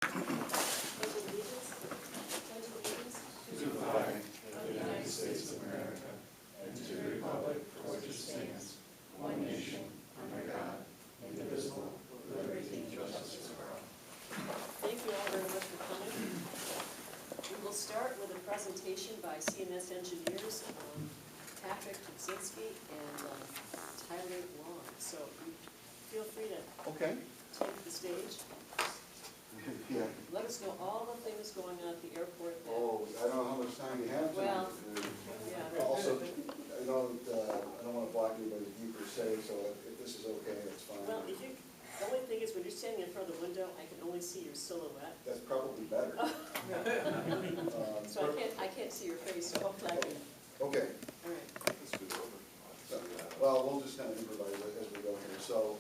Pledge of allegiance. Pledge of allegiance. To the flag of the United States of America and to the republic for which it stands, one nation, under God, indivisible, with liberty and justice for all. Thank you all very much for coming. We will start with a presentation by CMS engineers, Patrick Kuczynski and Tyler Long. So you feel free to Okay. take the stage. Yeah. Let us know all the things going on at the airport. Oh, I don't know how much time you have tonight. Well, yeah. Also, I don't want to block anybody's view per se, so if this is okay, that's fine. Well, if you, the only thing is when you're standing in front of the window, I can only see your silhouette. That's probably better. So I can't see your face, so hopefully I can. Okay. All right. Well, we'll just kind of improvise as we go here. So,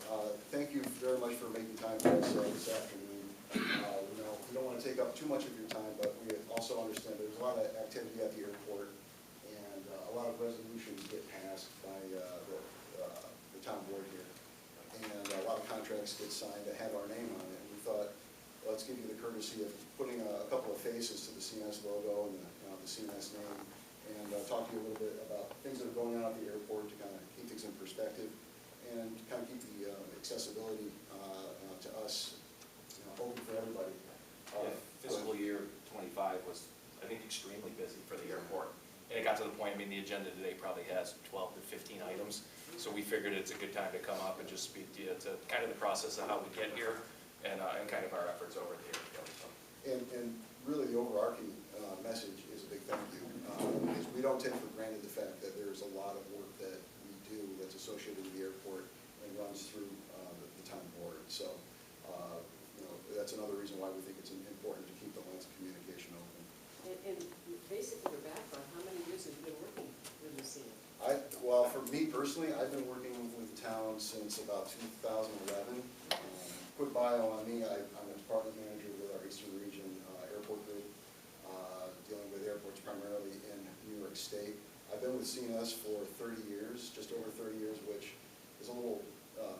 thank you very much for making time for us this afternoon. We don't want to take up too much of your time, but we also understand there's a lot of activity at the airport, and a lot of resolutions get passed by the town board here, and a lot of contracts get signed that have our name on it. And we thought, well, let's give you the courtesy of putting a couple of faces to the CMS logo and the CMS name, and talk to you a little bit about things that are going on at the airport to kind of keep things in perspective and kind of keep the accessibility to us open for everybody. Fiscal year 25 was, I think, extremely busy for the airport. And it got to the point, I mean, the agenda today probably has 12 to 15 items. So we figured it's a good time to come up and just speak to you to kind of the process of how we get here and kind of our efforts over the airport. And really the overarching message is a big thank you. Because we don't take for granted the fact that there's a lot of work that we do that's associated with the airport and runs through the town board. So that's another reason why we think it's important to keep the lines of communication open. And basically your background, how many years have you been working with Massena? Well, for me personally, I've been working with the town since about 2011. Quick bio on me, I'm a department manager with our Eastern Region Airport Group, dealing with airports primarily in New York State. I've been with CMS for 30 years, just over 30 years, which is a little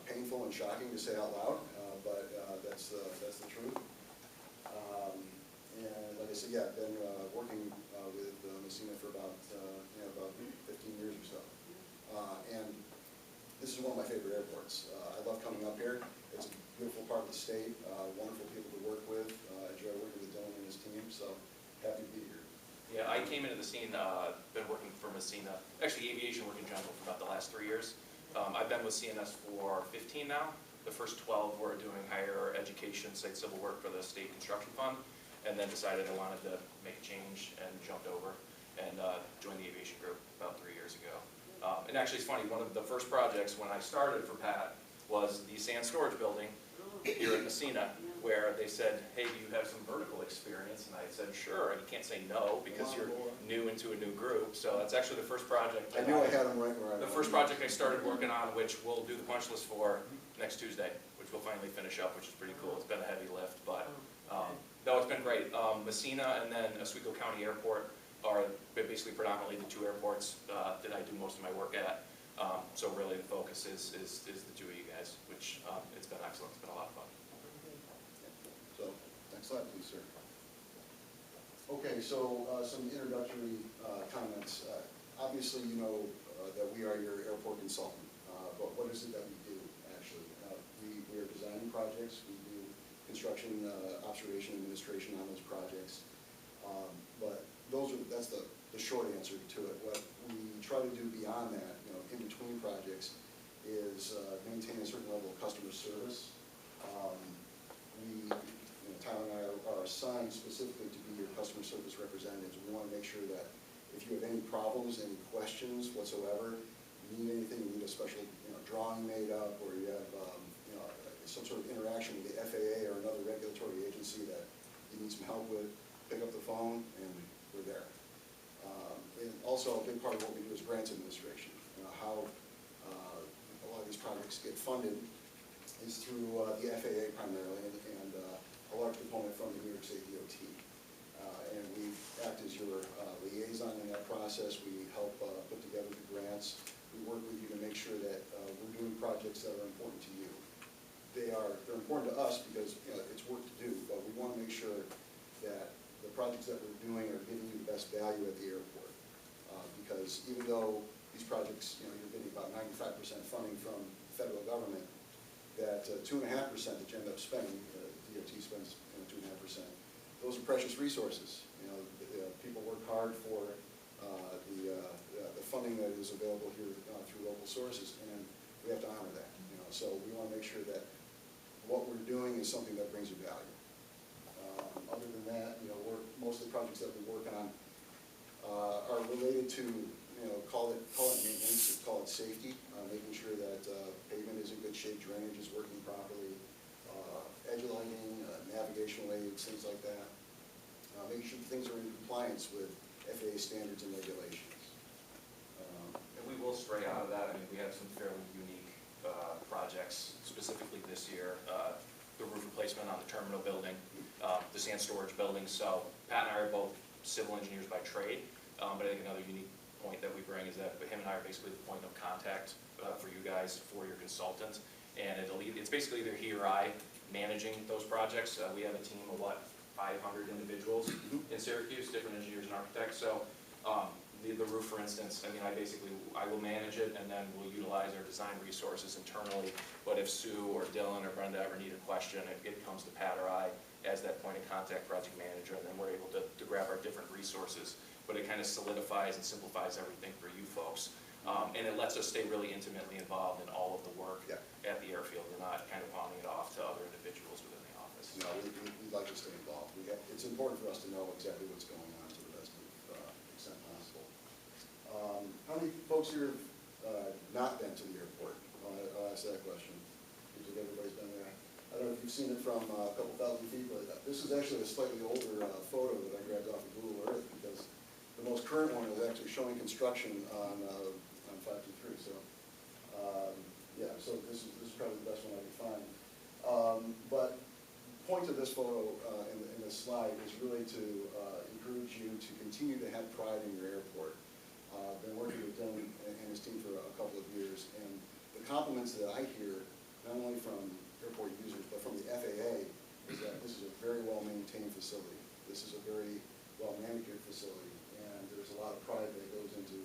painful and shocking to say out loud, but that's the truth. And like I said, yeah, I've been working with Massena for about 15 years or so. And this is one of my favorite airports. I love coming up here. It's a beautiful part of the state, wonderful people to work with. I enjoy working with Dylan and his team, so happy to be here. Yeah, I came into the scene, been working for Massena, actually aviation work in general for about the last 3 years. I've been with CMS for 15 now. The first 12 were doing higher education, site civil work for the state construction fund, and then decided I wanted to make a change and jumped over and joined the aviation group about 3 years ago. And actually it's funny, one of the first projects when I started for Pat was the sand storage building here at Massena, where they said, hey, do you have some vertical experience? And I said, sure. And you can't say no because you're new into a new group. So that's actually the first project. I knew I had them right where I was. The first project I started working on, which we'll do the punch list for next Tuesday, which we'll finally finish up, which is pretty cool. It's been a heavy lift, but no, it's been great. Massena and then Oswego County Airport are basically predominantly the two airports that I do most of my work at. So really the focus is the two of you guys, which it's been excellent. It's been a lot of fun. So, next slide, please, sir. Okay, so some introductory comments. Obviously, you know that we are your airport consultant, but what is it that we do, actually? We are designing projects. We do construction, observation, administration on those projects. But that's the short answer to it. What we try to do beyond that, in between projects, is maintain a certain level of customer service. Tyler and I are assigned specifically to be your customer service representatives. We want to make sure that if you have any problems, any questions whatsoever, you need anything, you need a special drawing made up, or you have some sort of interaction with the FAA or another regulatory agency that you need some help with, pick up the phone and we're there. And also a big part of what we do is grants administration. How a lot of these projects get funded is through the FAA primarily, and a large component from the New York State DOT. And we act as your liaison in that process. We help put together the grants. We work with you to make sure that we're doing projects that are important to you. they're important to us because, you know, it's work to do, but we want to make sure that the projects that we're doing are giving you the best value at the airport. Because even though these projects, you know, you're getting about 95% funding from the federal government, that 2.5% that you end up spending, DOT spends 2.5%, those are precious resources. You know, people work hard for the funding that is available here through local sources, and we have to honor that. You know, so we want to make sure that what we're doing is something that brings you value. Other than that, you know, most of the projects that we work on are related to, you know, call it maintenance, call it safety, making sure that pavement is in good shape, drainage is working properly, edge lighting, navigational aids, things like that. Making sure things are in compliance with FAA standards and regulations. And we will stray out of that. I mean, we have some fairly unique projects, specifically this year. The roof replacement on the terminal building, the sand storage building. So Pat and I are both civil engineers by trade, but I think another unique point that we bring is that him and I are basically the point of contact for you guys, for your consultant. And it's basically either he or I managing those projects. We have a team of 500 individuals in Syracuse, different engineers and architects. So the roof, for instance, I mean, I will manage it, and then we'll utilize our design resources internally. But if Sue or Dylan or Brenda ever need a question, it comes to Pat or I as that point of contact project manager, and then we're able to grab our different resources. But it kind of solidifies and simplifies everything for you folks. And it lets us stay really intimately involved in all of the work at the airfield. We're not kind of pawning it off to other individuals within the office. No, we'd like to stay involved. It's important for us to know exactly what's going on to the best extent possible. How many folks here have not been to the airport? I'll ask that question. Because everybody's been there. I don't know if you've seen it from a couple thousand feet, but this is actually a slightly older photo that I grabbed off of Google Earth, because the most current one is actually showing construction on 523. So, yeah, so this is probably the best one I could find. But the point of this photo in this slide is really to encourage you to continue to have pride in your airport. Been working with Dylan and his team for a couple of years, and the compliments that I hear, not only from airport users, but from the FAA, is that this is a very well-maintained facility. This is a very well-manicured facility, and there's a lot of pride that goes into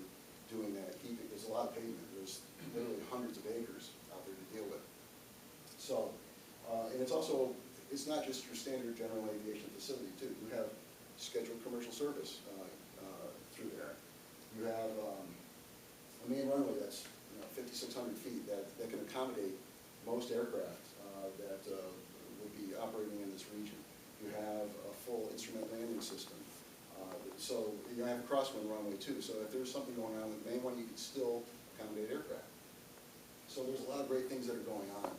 doing that. There's a lot of pavement. There's literally hundreds of acres out there to deal with. So, and it's not just your standard general aviation facility, too. You have scheduled commercial service through there. You have a main runway that's 5,600 feet that can accommodate most aircraft that would be operating in this region. You have a full instrument landing system. So you have a crosswind runway too. So if there's something going on with the main one, you can still accommodate aircraft. So there's a lot of great things that are going on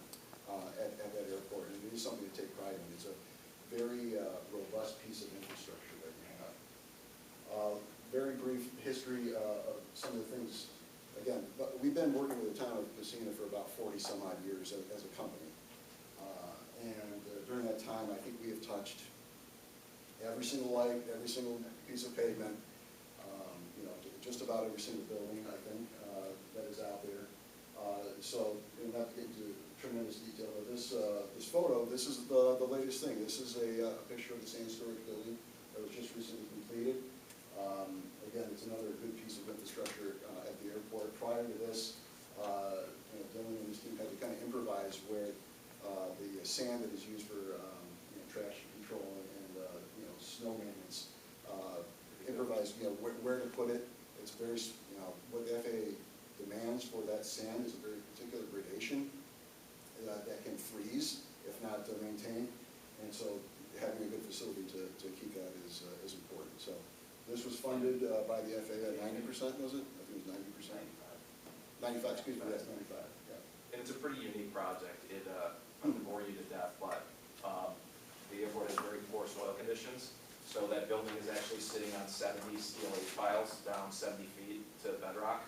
at that airport, and it is something to take pride in. It's a very robust piece of infrastructure that you have. Very brief history of some of the things. Again, but we've been working with the town of Massena for about 40 some odd years as a company. And during that time, I think we have touched every single light, every single piece of pavement, just about every single building, I think, that is out there. So, not to get into tremendous detail, but this photo, this is the latest thing. This is a picture of the sand storage building that was just recently completed. Again, it's another good piece of infrastructure at the airport. Prior to this, Dylan and his team had to kind of improvise where the sand that is used for trash control and snow maintenance, improvise where to put it. It's very what the FAA demands for that sand is a very particular gradation that can freeze if not maintained, and so having a good facility to keep that is important. So. This was funded by the FAA at 90%, was it? I think it was 90%. 95, excuse me, that's 95, yeah. And it's a pretty unique project. I'm going to bore you to death, but the airport has very poor soil conditions, so that building is actually sitting on 70 steel H-piles down 70 feet to bedrock.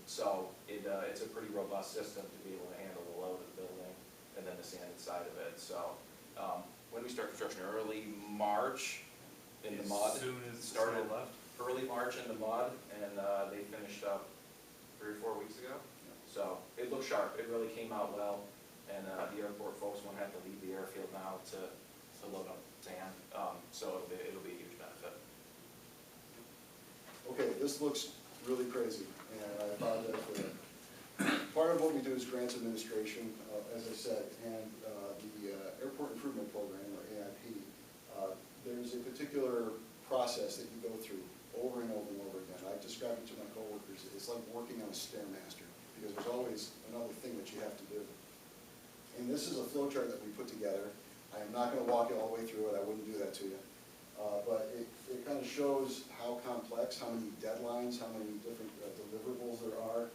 So it's a pretty robust system to be able to handle the load of the building and then the sand inside of it. So when we start construction, early March, in the mud. As soon as started left. Early March in the mud, and they finished up 3 or 4 weeks ago. So it looked sharp. It really came out well, and the airport folks won't have to leave the airfield now to load up sand, so it'll be a huge benefit. Okay, this looks really crazy, and I apologize for that. Part of what we do is grants administration, as I said, and the Airport Improvement Program, or AIP, there's a particular process that you go through over and over and over again. I describe it to my coworkers, it's like working on a Stairmaster, because there's always another thing that you have to do. And this is a flow chart that we put together. I am not going to walk you all the way through it, I wouldn't do that to you. But it kind of shows how complex, how many deadlines, how many different deliverables there are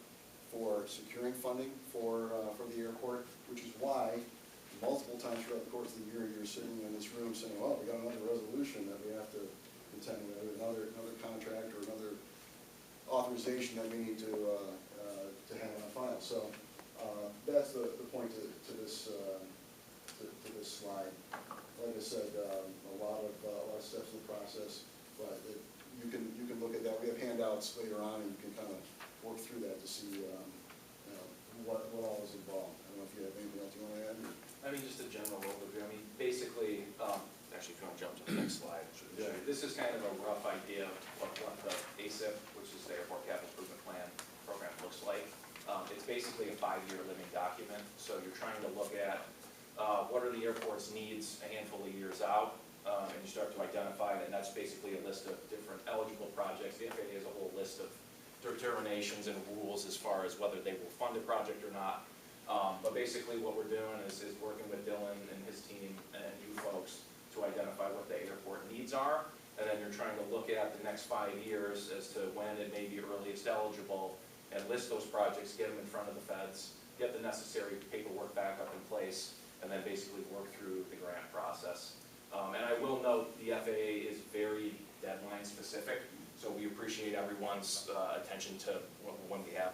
for securing funding for the airport, which is why multiple times throughout the course of the year, you're sitting in this room saying, well, we got another resolution that we have to contend with, another contract or another authorization that we need to have on file. So that's the point to this slide. Like I said, a lot of steps in the process, but you can look at that. We have handouts later on, and you can kind of work through that to see what all is involved. I don't know if you have anything else you want to add? I mean, just a general overview. I mean, basically, actually, if you want to jump to the next slide, Yeah. this is kind of a rough idea of what the ASIP, which is the Airport Capital Improvement Plan program, looks like. It's basically a 5-year living document, so you're trying to look at what are the airport's needs a handful of years out, and you start to identify it, and that's basically a list of different eligible projects. The FAA has a whole list of determinations and rules as far as whether they will fund a project or not. But basically what we're doing is working with Dylan and his team and you folks to identify what the airport needs are, and then you're trying to look at the next 5 years as to when it may be earliest eligible, and list those projects, get them in front of the feds, get the necessary paperwork back up in place, and then basically work through the grant process. And I will note, the FAA is very deadline specific, so we appreciate everyone's attention to when we have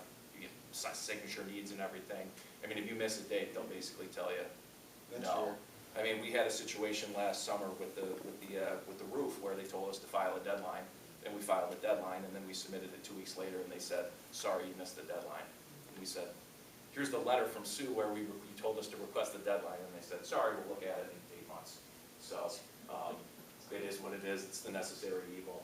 signature needs and everything. I mean, if you miss a date, they'll basically tell you no. I mean, we had a situation last summer with the roof where they told us to file a deadline, and we filed a deadline, and then we submitted it 2 weeks later, and they said, sorry, you missed the deadline. And we said, here's the letter from Sue where you told us to request the deadline, and they said, sorry, we'll look at it in 8 months. So it is what it is. It's the necessary evil.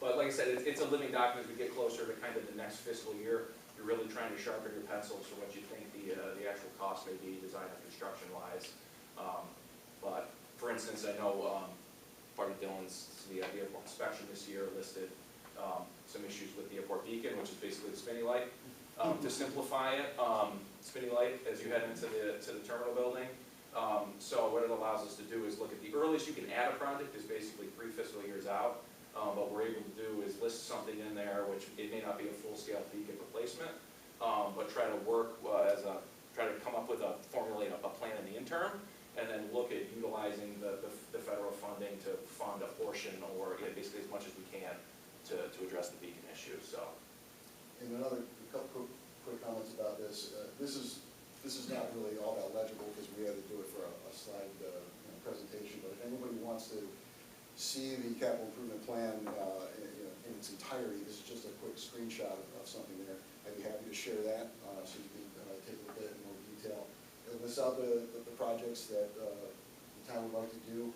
But like I said, it's a living document. As we get closer to kind of the next fiscal year, you're really trying to sharpen your pencils for what you think the actual cost may be, design and construction wise. But for instance, I know part of Dylan's the airport inspection this year listed some issues with the airport beacon, which is basically the spinny light. To simplify it, spinny light as you head into the terminal building. So what it allows us to do is look at the earliest you can add a project is basically 3 fiscal years out. What we're able to do is list something in there, which it may not be a full-scale beacon replacement, but try to work try to come up with formulate a plan in the interim, and then look at utilizing the federal funding to fund a portion, or basically as much as we can to address the beacon issue. So, and another couple quick comments about this. This is not really all that legible because we had to do it for a slide presentation. But if anybody wants to see the capital improvement plan in its entirety, this is just a quick screenshot of something there. I'd be happy to share that so you can take a look at it in more detail. It lists out the projects that the town would like to do.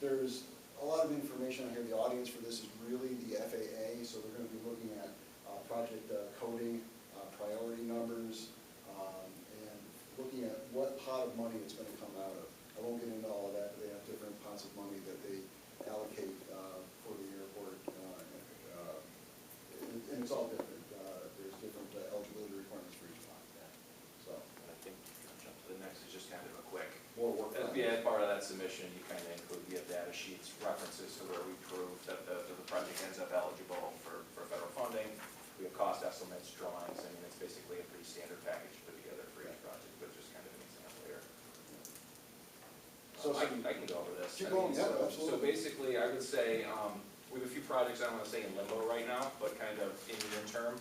There's a lot of information on here. The audience for this is really the FAA, so we're going to be looking at project coding, priority numbers, and looking at what pot of money it's going to come out of. I won't get into all of that, but they have different pots of money that they allocate for the airport, and it's all different. There's different eligibility requirements for each pot. So I think jump to the next is just kind of a quick. more work. As part of that submission, you kind of include the data sheets, references to where we prove that the project ends up eligible for federal funding. We have cost estimates, drawings. I mean, it's basically a pretty standard package put together for each project, but just kind of an example here. So I can go over this. Keep going, yeah, absolutely. So basically, I would say we have a few projects, I don't want to say in limbo right now, but kind of in the interim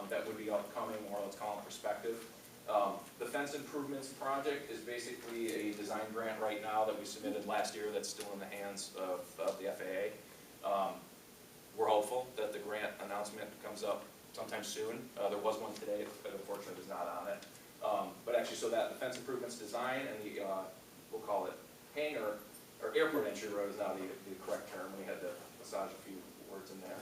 that would be upcoming, or let's call it perspective. The fence improvements project is basically a design grant right now that we submitted last year that's still in the hands of the FAA. We're hopeful that the grant announcement comes up sometime soon. There was one today, but unfortunately it was not on it. But actually, so that the fence improvements design and the, we'll call it hangar, or airport entry road is now the correct term. We had to massage a few words in there.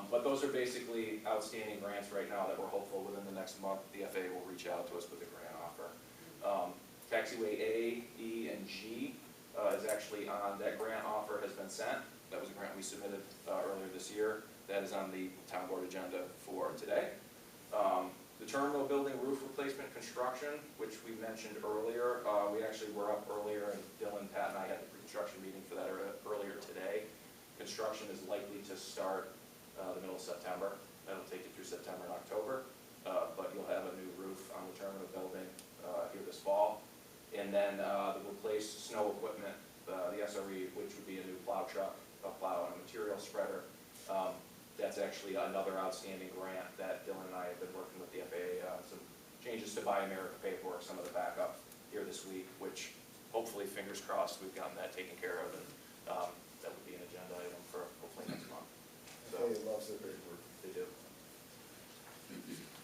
But those are basically outstanding grants right now that we're hopeful within the next month, the FAA will reach out to us with a grant offer. Taxiway A, E, and G is actually on, that grant offer has been sent. That was a grant we submitted earlier this year. That is on the town board agenda for today. The terminal building roof replacement construction, which we mentioned earlier, we actually were up earlier, and Dylan, Pat, and I had the pre-construction meeting for that earlier today. Construction is likely to start the middle of September. That'll take you through September and October, but you'll have a new roof on the terminal building here this fall. And then the replaced snow equipment, the SRE, which would be a new plow truck, a plow, and a material spreader. That's actually another outstanding grant that Dylan and I have been working with the FAA on, some changes to Buy America paperwork, some of the backup here this week, which hopefully, fingers crossed, we've gotten that taken care of, and that would be an agenda item for hopefully next month. So, FAA loves their paperwork. they do.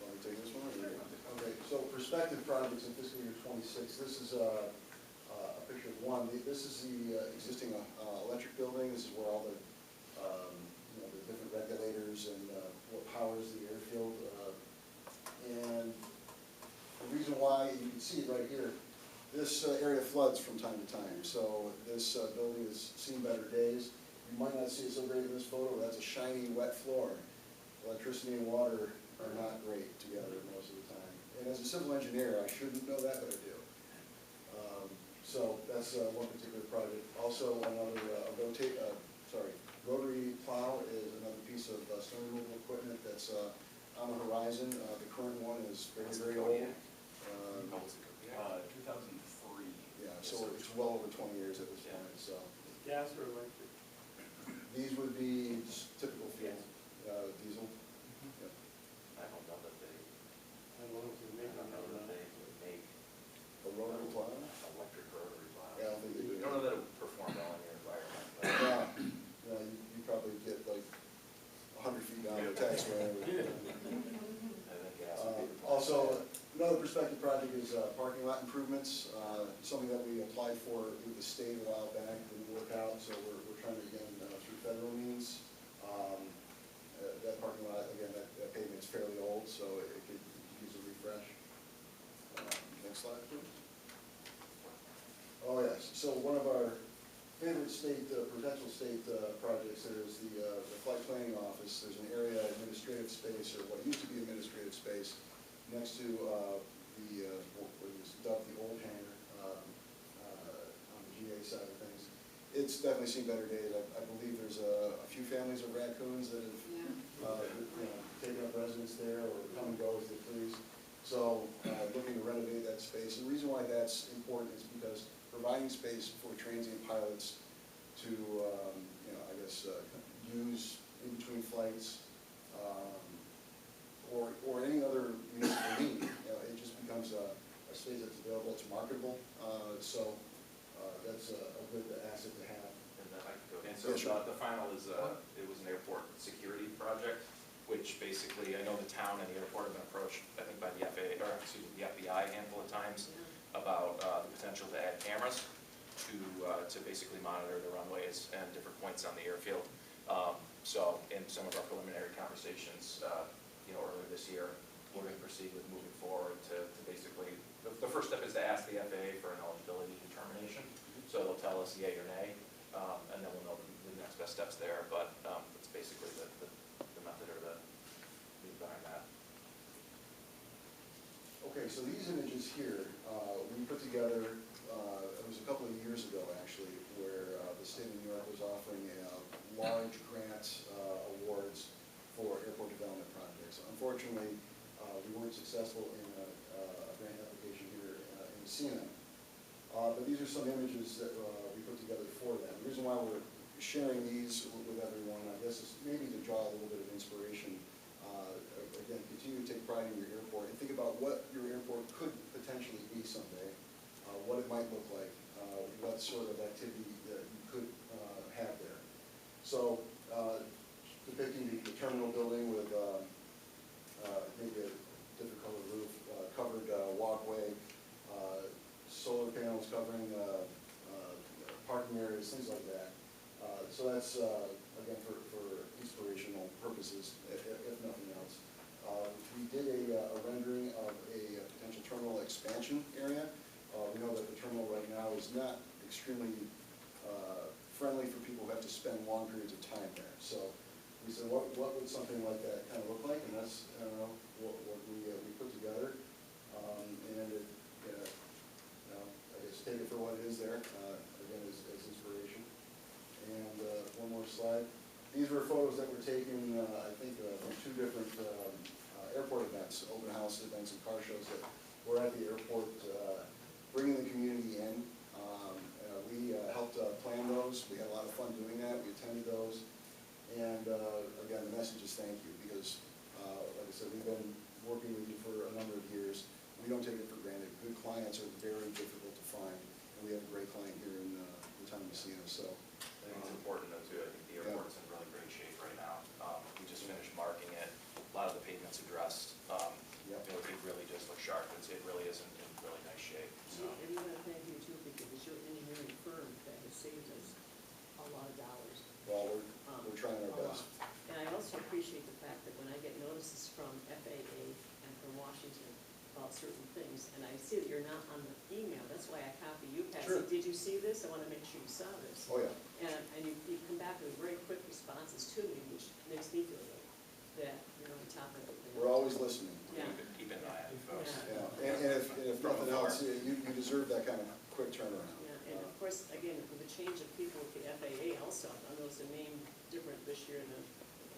Want me to take this one? Or okay, so prospective projects in fiscal year '26, this is a picture of one. This is the existing electric building. This is where all the the different regulators and what powers the airfield. And the reason why, you can see it right here, this area floods from time to time. So this building has seen better days. You might not see it so great in this photo. That's a shiny, wet floor. Electricity and water are not great together most of the time. And as a civil engineer, I shouldn't know that, but I do. So that's one particular project. Also, another rotary plow is another piece of snow removal equipment that's on the horizon. The current one is very old. 2003. Yeah, so it's well over 20 years at this point. So Gas or electric? these would be just typical fuel, diesel. Yep. I don't know that they, I don't know if they make I don't know that them. they would make A rotary plow? electric rotary plows. Yeah, I don't think they do. I don't know that it would perform well in your environment, but Yeah, you probably get like 100 feet down the taxiway. I think gas would be the plan. Also, another prospective project is parking lot improvements, something that we applied for with the state a while back, didn't work out, so we're trying to again through federal means. That parking lot, again, that pavement's fairly old, so it could use a refresh. Next slide, please. Oh, yes, so one of our favorite state, potential state projects there is the flight planning office. There's an area, administrative space, or what used to be administrative space, next to what is dubbed the old hangar on the GA side of things. It's definitely seen better days. I believe there's a few families of raccoons that have taken up residence there or come and go as they please. So looking to renovate that space. And the reason why that's important is because providing space for transient pilots to, use in between flights, or any other municipal need. It just becomes a space that's available, it's marketable, so that's a good asset to have. And then I can go in. So Yeah, sure. the final is, it was an airport security project, which basically, I know the town and the airport have been approached, I think by the FAA, or excuse me, the FBI a handful of times about the potential to add cameras to basically monitor the runways and different points on the airfield. So in some of our preliminary conversations, earlier this year, we're going to proceed with moving forward to basically, the first step is to ask the FAA for an eligibility determination. So they'll tell us yay or nay, and then we'll know the next best steps there. But it's basically the method or the need behind that. Okay, so these images here, we put together, it was a couple of years ago actually, where the state of New York was offering large grant awards for airport development projects. Unfortunately, we weren't successful in a grant application here in Massena. But these are some images that we put together for them. The reason why we're sharing these with everyone, I guess, is maybe to draw a little bit of inspiration. Again, continue to take pride in your airport and think about what your airport could potentially be someday, what it might look like, what sort of activity that you could have there. So, depicting the terminal building with maybe a different color roof, covered walk solar panels covering parking areas, things like that. So that's, again, for inspirational purposes, if nothing else. We did a rendering of a potential terminal expansion area. We know that the terminal right now is not extremely friendly for people who have to spend long periods of time there. So we said, what would something like that kind of look like? And that's, I don't know, what we put together. And it, I guess take it for what it is there, again, as inspiration. And one more slide. These were photos that were taken, I think, from two different airport events, open house events and car shows that were at the airport, bringing the community in. We helped plan those. We had a lot of fun doing that. We attended those. And again, the message is thank you, because like I said, we've been working with you for a number of years. We don't take it for granted. Good clients are very difficult to find, and we have a great client here in the town of Massena. So I think it's important though too, I think the airport's in really great shape right now. We just finished marking it, a lot of the pavement's addressed. It really does look sharp, it really is in really nice shape, so. And you want to thank you too, because it's your engineering firm that has saved us a lot of dollars. well, we're trying our A lot. best. And I also appreciate the fact that when I get notices from FAA and from Washington about certain things, and I see that you're not on the email, that's why I copy you, Pat. Sure. Did you see this? I want to make sure you saw this. Oh, yeah. And you come back with very quick responses to me, which makes me feel good that you're on top of it. We're always listening. Yeah. Keep an eye on folks. Yeah. And if nothing else, you deserve that kind of quick turnaround. Yeah, and of course, again, with the change of people with the FAA also, I know it's a name different this year than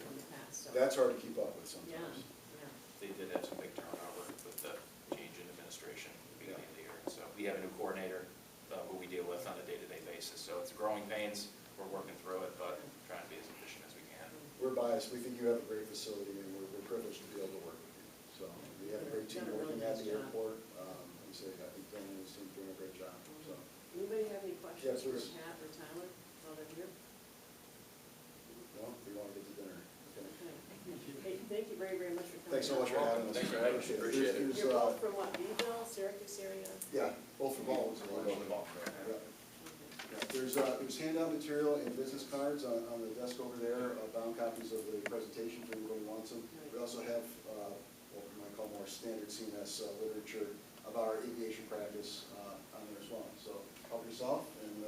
in the past, so. That's hard to keep up with Yeah, sometimes. yeah. They did have some big turnover with the change in administration at the beginning of the year. So we have a new coordinator who we deal with on a day-to-day basis. So it's growing pains, we're working through it, but trying to be as efficient as we can. We're biased. We think you have a great facility, and we're privileged to be able to work with you. So we have a great team Done a really working at nice the job. airport. I think Dylan and his team doing a great job. So Anybody have any questions for please. Pat or Tyler while they're here? no, we want to get to dinner. Okay. Okay. Hey, thank you very, very much for coming. Thanks so much for having us. Thanks for having us. Appreciate it. There's, You're both from what, Beeville, Syracuse area? yeah, both from all. We're on the ball. Yeah. There's handout material and business cards on the desk over there, bound copies of the presentation for anybody who wants them. We also have what we might call more standard CMS literature about our aviation practice on there as well. So help yourself, and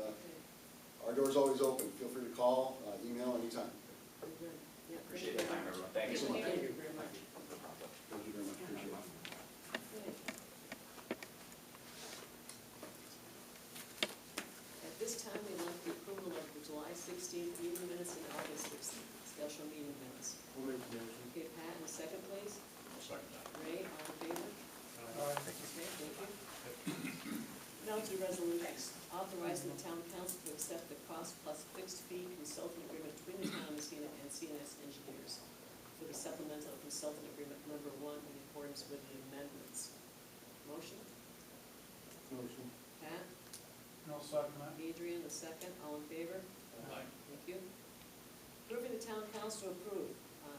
our door's always open. Feel free to call, email anytime. Very good. Yeah, Appreciate the time, everyone. Thank you. Thank you very much. Thank you very much. Appreciate it. Okay. At this time, we'd like the approval of the July 16th meeting minutes and August 16th special meeting minutes. We'll make the motion. Okay, Pat, in a second, please. I'll second that. Ray, all in favor? Thank Okay, thank you. Now to resolutions. Authorizing the town council to accept the cost plus fixed fee consulting agreement between the town of Massena and CNS Engineers for the supplemental consulting agreement number 1 in accordance with the amendments. Motion? Motion. Pat? I'll second that. Adrian, the second. All in favor? Aye. Thank you. Approving the town council to approve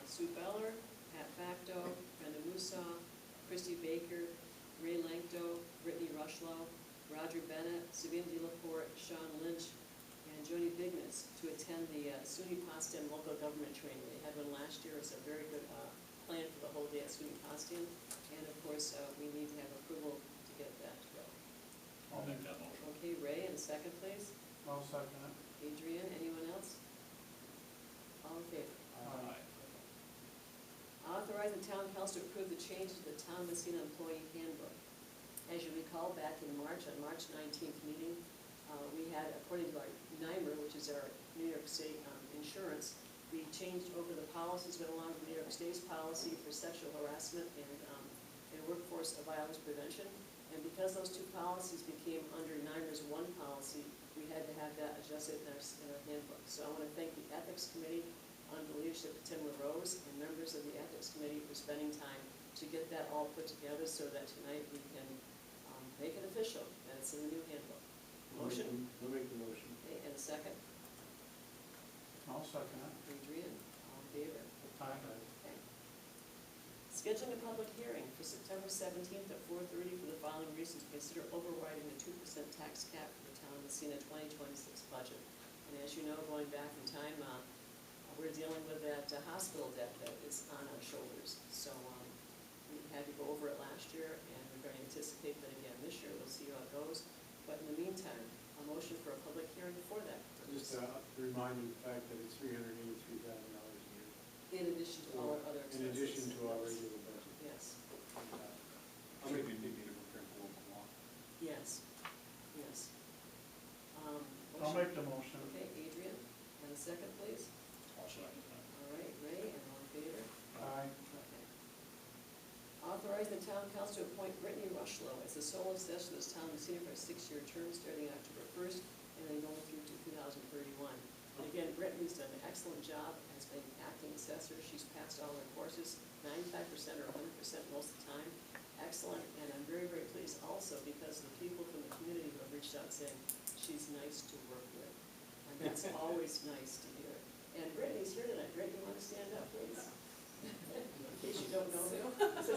Sue Beller, Pat Facto, Brenda Musa, Christy Baker, Ray Lankto, Brittany Rushlow, Roger Bennett, Sabine DeLaporte, Sean Lynch, and Jody Bigness to attend the SUNY Potsdam local government training. They had one last year. It's a very good plan for the whole day at SUNY Potsdam. And of course, we need to have approval to get that to go. I'll make that motion. Okay, Ray, in a second, please. I'll second it. Adrian, anyone else? All in favor? Aye. Authorize the town council to approve the changes to the town of Massena employee handbook. As you recall, back in March, on March 19th meeting, we had, according to our NYMER, which is our New York State insurance, we changed over the policies, went along with New York State's policy for sexual harassment and workforce violence prevention. And because those two policies became under NYMER's one policy, we had to have that adjusted in our handbook. So I want to thank the Ethics Committee under the leadership of Tim LaRose and members of the Ethics Committee for spending time to get that all put together so that tonight we can make it official that it's in the new handbook. Motion? I'll make the motion. Okay, and a second? I'll second it. Adrian, all in favor? Aye. Okay. Scheduling a public hearing for September 17th at 4:30 for the following reasons. Consider overriding the 2% tax cap for the town of Massena 2026 budget. And as you know, going back in time, we're dealing with that hospital debt that is on our shoulders. So we had to go over it last year, and we're going to anticipate that again this year. We'll see how it goes. But in the meantime, a motion for a public hearing for that purpose. Just a reminder of the fact that it's $383,000 a year. In addition to all our other expenses. In addition to our regular budget. Yes, How many do you need to prepare for local law? yes, yes. I'll Motion. make the motion. Okay, Adrian, and a second, please. I'll second All right, Ray, and all in favor? Aye. Okay. Authorize the town council to appoint Brittany Rushlow as the sole assessor of this town of Massena for a 6-year term starting October 1st and then going through to 2031. And again, Brittany's done an excellent job as being acting assessor. She's passed all her courses, 95% or 100% most of the time. Excellent, and I'm very, very pleased also because the people from the community who have reached out saying she's nice to work with. And that's always nice to hear. And Brittany's here tonight. Brittany, you want to stand up, please? In case you don't know who. This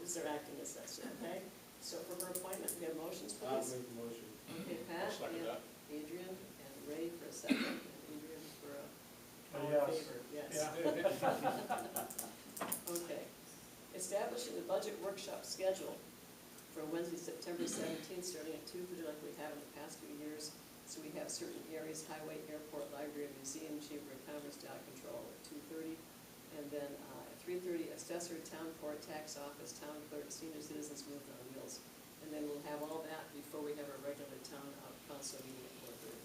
is our acting assessor, okay? So for her appointment, we have motions, I'll please. make the motion. Okay, Pat, I'll second and that. Adrian, and Ray for a second, and Adrian for a, all in Yes. favor, yes. Yeah. Okay. Establishing the budget workshop schedule for Wednesday, September 17th, starting at 2:30 like we have in the past few years. So we have certain areas, highway, airport, library, museum, chamber of commerce, dog control at 2:30. And then at 3:30, assessor, town court, tax office, town clerk, senior citizens movement on wheels. And then we'll have all that before we have our regular town council meeting at 4:30.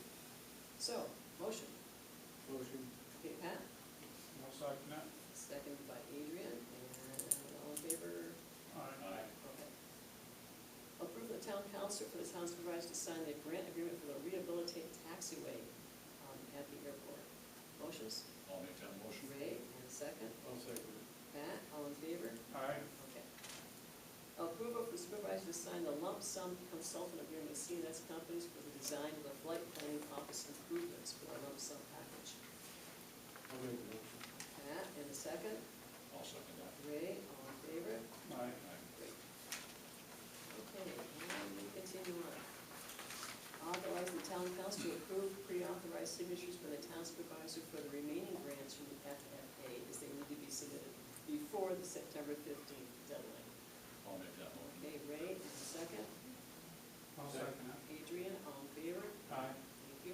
So, motion. Motion. Okay, Pat, I'll second that. seconded by Adrian, and all in favor? Aye. Okay. Approve the town council for the town supervisor to sign the grant agreement for the rehabilitate taxiway at the airport. Motions? I'll make that motion. Ray, and a second. I'll second it. Pat, all in favor? Aye. Okay. Approval for the supervisor to sign the lump sum consultant agreement with CNS companies for the design of the flight planning office improvements for our lump sum package. I'll make the motion. Pat, and a second. I'll second that. Ray, all in favor? Aye. Great. Okay, and we continue on. Authorize the town council to approve pre-authorized signatures for the town supervisor for the remaining grants from the FFA as they need to be submitted before the September 15th deadline. I'll make that motion. Okay, Ray, and a second. I'll second that. Adrian, all in favor? Aye. Thank you.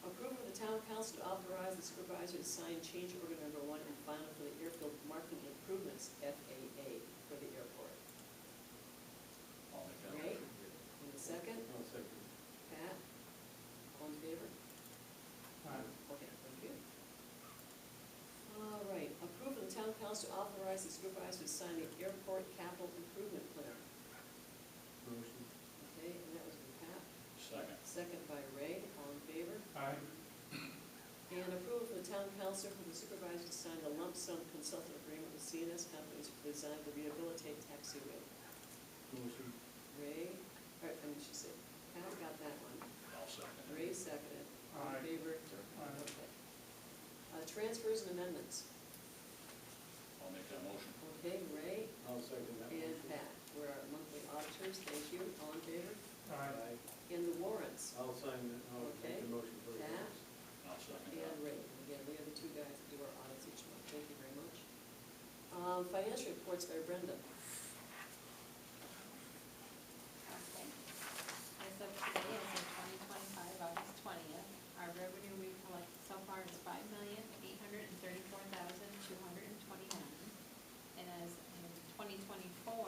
Approval of the town council to authorize the supervisor to sign change order number 1 and final for the airfield marketing improvements, FAA, for the airport. I'll make that Ray, motion. and a second. I'll second it. Pat, all in favor? Aye. Okay, thank you. All right, approve of the town council to authorize the supervisor to sign the airport capital improvement plan. Motion. Okay, and that was from Pat. Second. Second by Ray, all in favor? Aye. And approval from the town council for the supervisor to sign the lump sum consultant agreement with CNS companies for the design of the rehabilitate taxiway. Motion. Ray, or, I mean, she said, Pat got that one. I'll second it. Ray seconded. All in Aye. favor? Aye. Okay. Transfers and amendments. I'll make that motion. Okay, Ray I'll second that and motion. Pat, we're our monthly auditors, thank you. All in favor? Aye. And the warrants, I'll sign it. I'll Okay. make the motion for the Pat? warrants. I'll second and Ray. And again, we are the two guys that do our audits each month. Thank you very much. Financial reports by Brenda. Okay. As of today, as of 2025, August 20th, our revenue we collected so far is $5,834,229. And as in 2024,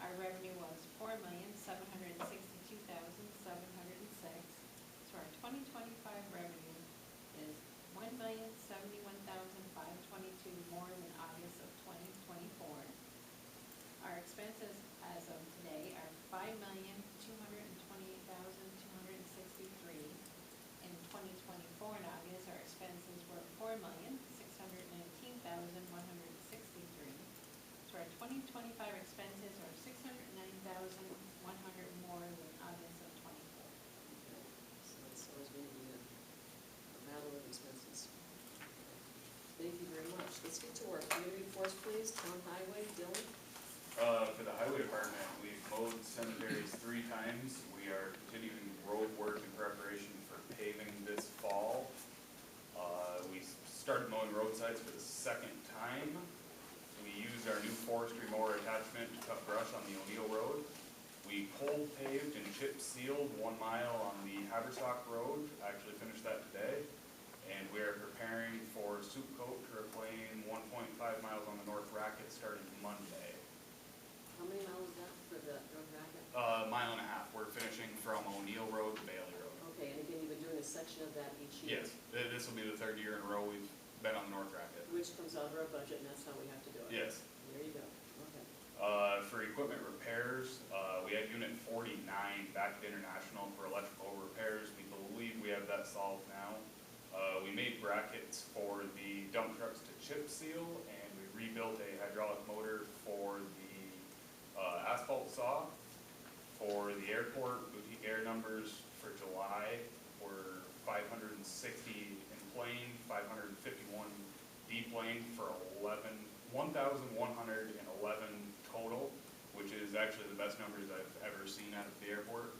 our revenue was $4,762,706. So our 2025 revenue is $1,071,522 more than August of 2024. Our expenses as of today are $5,228,263. In 2024 in August, our expenses were $4,619,163. So our 2025 expenses are $609,100 more than August of 24. Okay, so it's always going to be a battle of expenses. Thank you very much. Let's let's get to work. Community reports, please. Town highway, Dylan. For the highway department, we've mowed cemeteries 3 times. We are continuing road work in preparation for paving this fall. We started mowing roadsides for the 2nd time. We used our new forestry mower attachment to cut brush on the O'Neill Road. We cold paved and chip sealed 1 mile on the Haverstock Road. Actually finished that today. And we are preparing for soup coat to reclaim 1.5 miles on the North Racket starting Monday. How many miles is that for the North Racket? 1.5 miles. We're finishing from O'Neill Road to Bailey Road. Okay, and again, you've been doing a section of that each year? Yes, this will be the 3rd year in a row we've been on the North Racket. Which comes out of our budget, and that's how we have to do it? Yes. There you go, okay. For equipment repairs, we had Unit 49 back at International for electrical repairs. We believe we have that solved now. We made brackets for the dump trucks to chip seal, and we rebuilt a hydraulic motor for the asphalt saw. For the airport, boutique air numbers for July were 560 emplaned, 551 deplaned for 1,111 total, which is actually the best numbers I've ever seen out of the airport.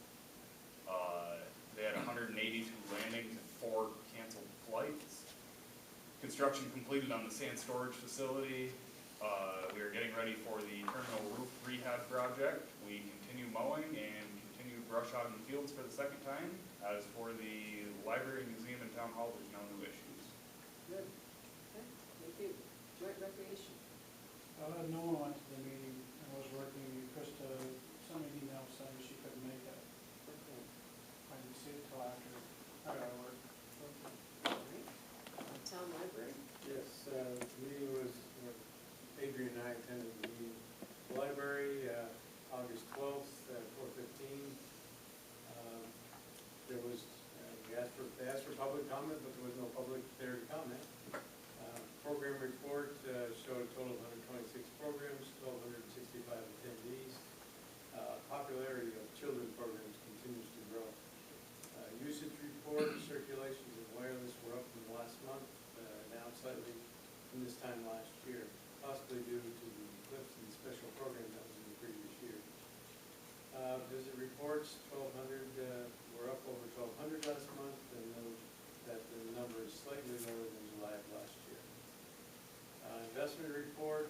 They had 182 landings and 4 canceled flights. Construction completed on the sand storage facility. We are getting ready for the terminal roof rehab project. We continue mowing and continue brush hogging fields for the 2nd time. As for the library, museum, and town hall, there's no new issues. Good, okay, thank you. Joint recreation. No one went to the meeting. I was working, Krista sent me an email saying she couldn't make it. Okay, I didn't see it till after I got to work. okay, all right. Town library? Yes, the meeting was, Adrian and I attended the meeting. The library, August 12th at 4:15. There was, they asked for public comment, but there was no public there to comment. Program report showed a total of 126 programs, 1,265 attendees. Popularity of children's programs continues to grow. Usage report, circulations of wireless were up from last month, down slightly from this time last year, possibly due to the eclipse and special program that was in the previous year. Visit reports, 1,200, were up over 1,200 last month, and note that the number is slightly lower than July of last year. Investment report,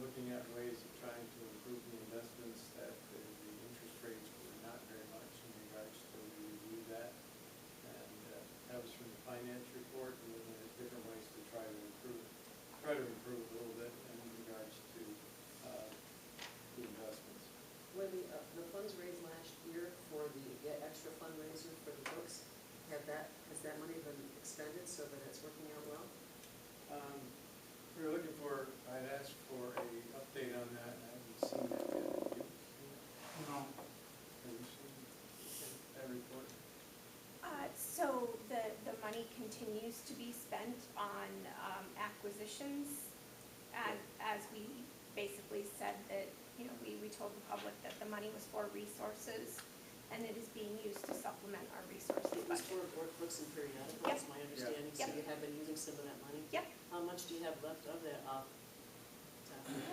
looking at ways of trying to improve the investments, that the interest rates were not very much in regards to we reviewed that. And that was from the finance report, and looking at different ways to try to improve a little bit in regards to the investments. When the funds raised last year for the extra fundraiser for the books, has that money been expended so that it's working out well? We were looking for, I'd asked for a update on that, and I haven't seen that yet. Have you seen it? No. Have you seen that report? So the money continues to be spent on acquisitions, as we basically said that, we told the public that the money was for resources, and it is being used to supplement our resources It was budget. for workbooks and periodicals, Yep. that's my understanding, so Yep. you have been using some of that money? Yep. How much do you have left of that top?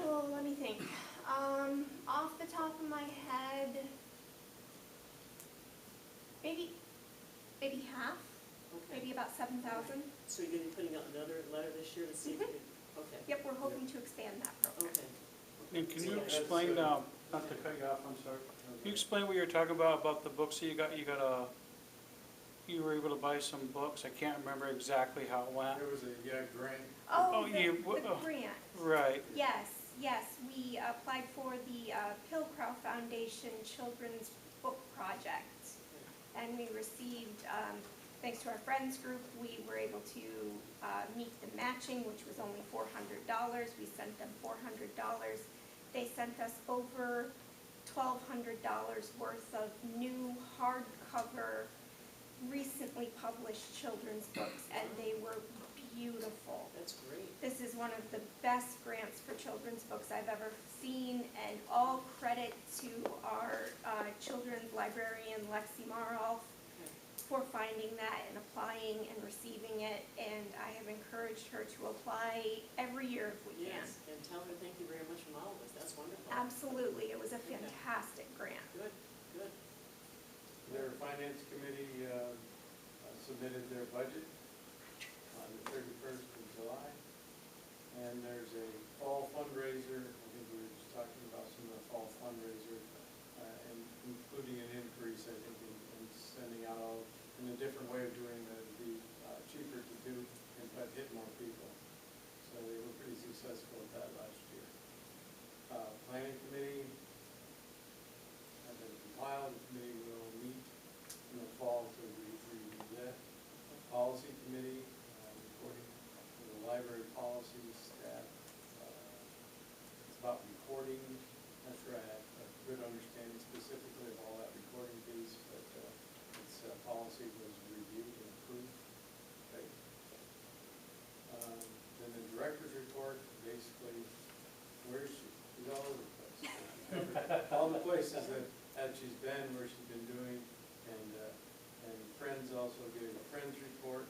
Oh, let me think. Off the top of my head, maybe half, Okay, maybe about 7,000. so you're gonna be putting out another letter this year to see if you can, okay, Yep, we're hoping to expand that program. okay. And can So you that's, explain, not to cut you off, I'm sorry. Can you explain what you're talking about the books that you were able to buy some books? I can't remember exactly how it went. There was a, grant. Oh, you- the grant. Right. Yes, we applied for the Pilcrow Foundation Children's Book Project. And we received, thanks to our friends group, we were able to meet the matching, which was only $400. We sent them $400. They sent us over $1,200 worth of new hardcover, recently published children's books, and they were beautiful. That's great. This is one of the best grants for children's books I've ever seen, and all credit to our children's librarian, Lexi Marolf, for finding that and applying and receiving it, and I have encouraged her to apply every year if we can. Yes, and tell her thank you very much from all of us, that's wonderful. Absolutely, it was a fantastic grant. Good, good. Their finance committee submitted their budget on the 31st of July. And there's a fall fundraiser, I think we were just talking about some of the fall fundraiser, and including an increase, I think, in sending out all, in a different way of doing the cheaper to do, but hit more people. So they were pretty successful at that last year. Planning committee, has been compiled, the committee will meet in the fall to review that. Policy committee, reporting to the library policy staff. It's about recording. Not sure I have a good understanding specifically of all that recording piece, but its policy was reviewed and approved. Okay. Then the director's report, basically, where's she? She's all over the place. All the places that she's been, where she's been doing, and Friends also gave a Friends report.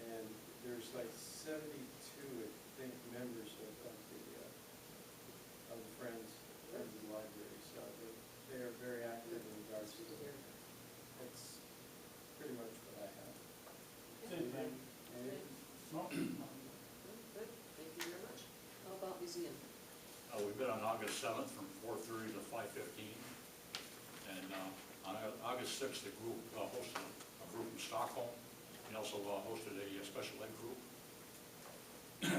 And there's like 72, I think, members of the Friends of the library, so they are very active in regards to it. That's pretty much what I have. Anything? No? Good, thank you very much. How about museum? We've been on August 7th from 4:30 to 5:15. And on August 6th, the group hosted a group in Stockholm, and also hosted a special ed group.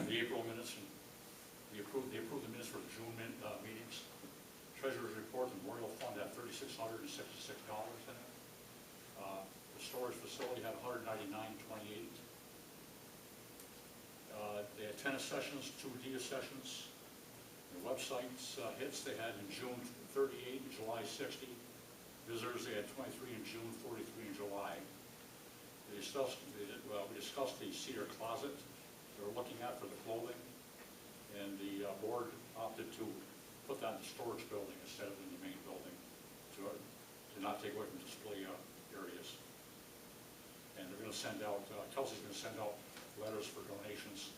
The April minutes, and they approved the minutes for the June meetings. Treasurer's report, the Memorial Fund had $3,666 in it. The storage facility had $199.28. They had tennis sessions, 2 DIA sessions. The websites hits they had in June 38 and July 60. Visitors, they had 23 in June, 43 in July. We discussed the cedar closet they were looking at for the clothing, and the board opted to put that in the storage building instead of in the main building to not take away from display areas. And they're going to send out, Kelsey's going to send out letters for donations.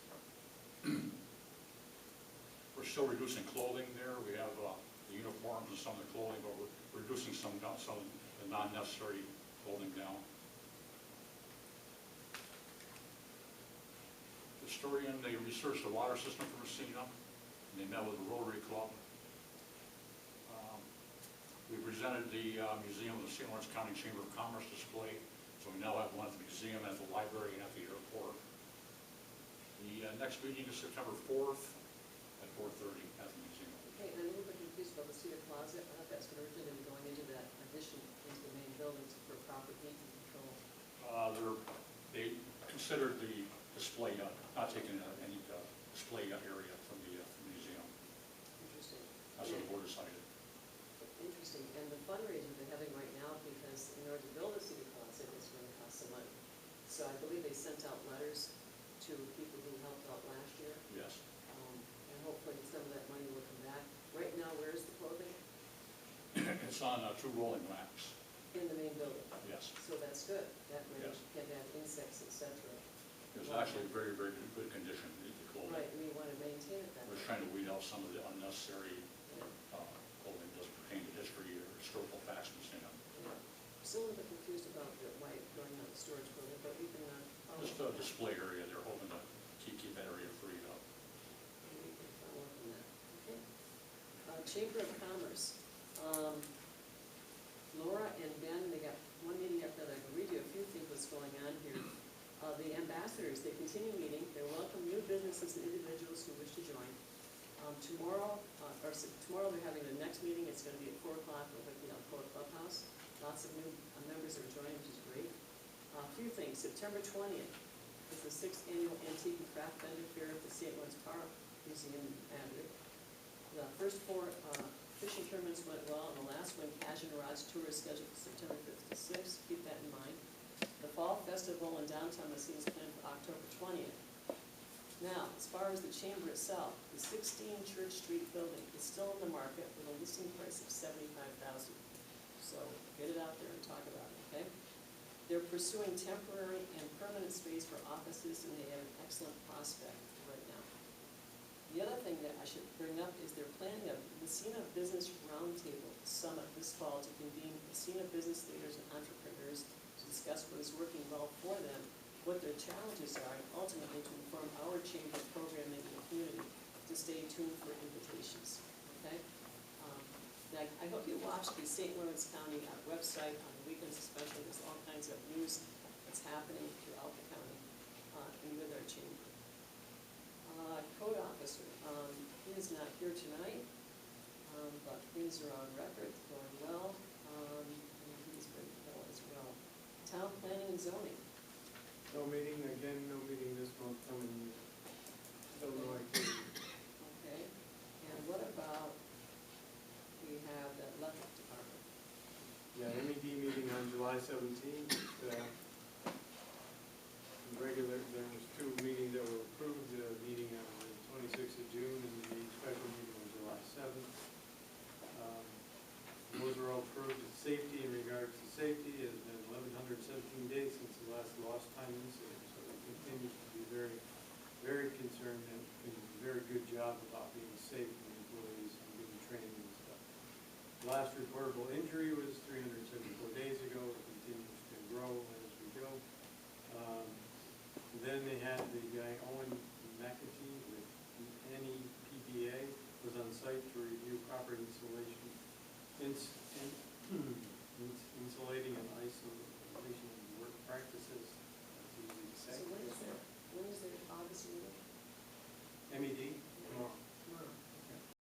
We're still reducing clothing there. We have the uniforms and some of the clothing, but we're reducing some of the non-necessary clothing down. The historian, they researched the water system for Massena, and they met with the Rotary Club. We presented the museum of the St. Lawrence County Chamber of Commerce display, so we now have one at the museum, at the library, and at the airport. The next meeting is September 4th at 4:30 at the museum. Okay, and I'm a little bit confused about the cedar closet. I thought that's going to originally be going into that addition into the main buildings for proper heat and control. They considered the display, not taking any display area from the museum. Interesting. That's what the board decided. Interesting, and the fundraiser they're having right now, because in order to build a cedar closet, it's going to cost some money. So I believe they sent out letters to people who helped out last year. Yes. And hopefully some of that money will come back. Right now, where's the clothing? It's on 2 rolling racks. In the main building. Yes. So that's good. That way Yes. you can't have insects, et cetera. It's actually very, very good condition, the clothing. Right, we want to maintain it that We're way. trying to weed out some of the unnecessary Yeah, clothing that doesn't pertain to history or historical facts in Massena. yeah. Still a little bit confused about why going on the storage building, but we can, Just a display area, they're hoping to keep that area freed up. we can follow up on that. Okay. Chamber of Commerce. Laura and Ben, they got one meeting after the other. I can read you a few things what's going on here. The ambassadors, they continue meeting. They welcome new businesses and individuals who wish to join. Tomorrow they're having the next meeting. It's going to be at 4 o'clock over at the Alcoa Clubhouse. Lots of new members are joining, which is great. A few things. September 20th is the 6th annual Antique and Craft Vendor Fair at the St. Lawrence Car Museum in Adric. The first 4 fishing tournaments went well, and the last one, Cash and Garage Tour, is scheduled for September 5th to 6th. Keep that in mind. The Fall Festival in downtown Massena is planned for October 20th. Now, as far as the chamber itself, the 16 Church Street building is still in the market with a listing price of $75,000. So get it out there and talk about it, okay? They're pursuing temporary and permanent space for offices, and they have an excellent prospect right now. The other thing that I should bring up is they're planning a Massena Business Roundtable Summit this fall to convene Massena business leaders and entrepreneurs to discuss what is working well for them, what their challenges are, and ultimately to inform our chamber programming in the community. To stay tuned for invitations, okay? I hope you watch the St. Lawrence County website on the weekends especially. There's all kinds of news that's happening throughout the county and with our chamber. Code officer, he is not here tonight, but things are on record, going well, and he's been well as well. Town planning and zoning. No meeting, again, no meeting this month, coming, still no activity. Okay, and what about, we have the electric department. Yeah, MED meeting on July 17th. Regular, there was 2 meetings that were approved, the meeting on the 26th of June and the special meeting on July 7th. Those are all approved. Safety, in regards to safety, has been 1,117 days since the last lost time incident, so it continues to be very, very concerned and doing a very good job about being safe for the employees and giving training and stuff. The last reportable injury was 374 days ago. It continues to grow as we go. Then they had the guy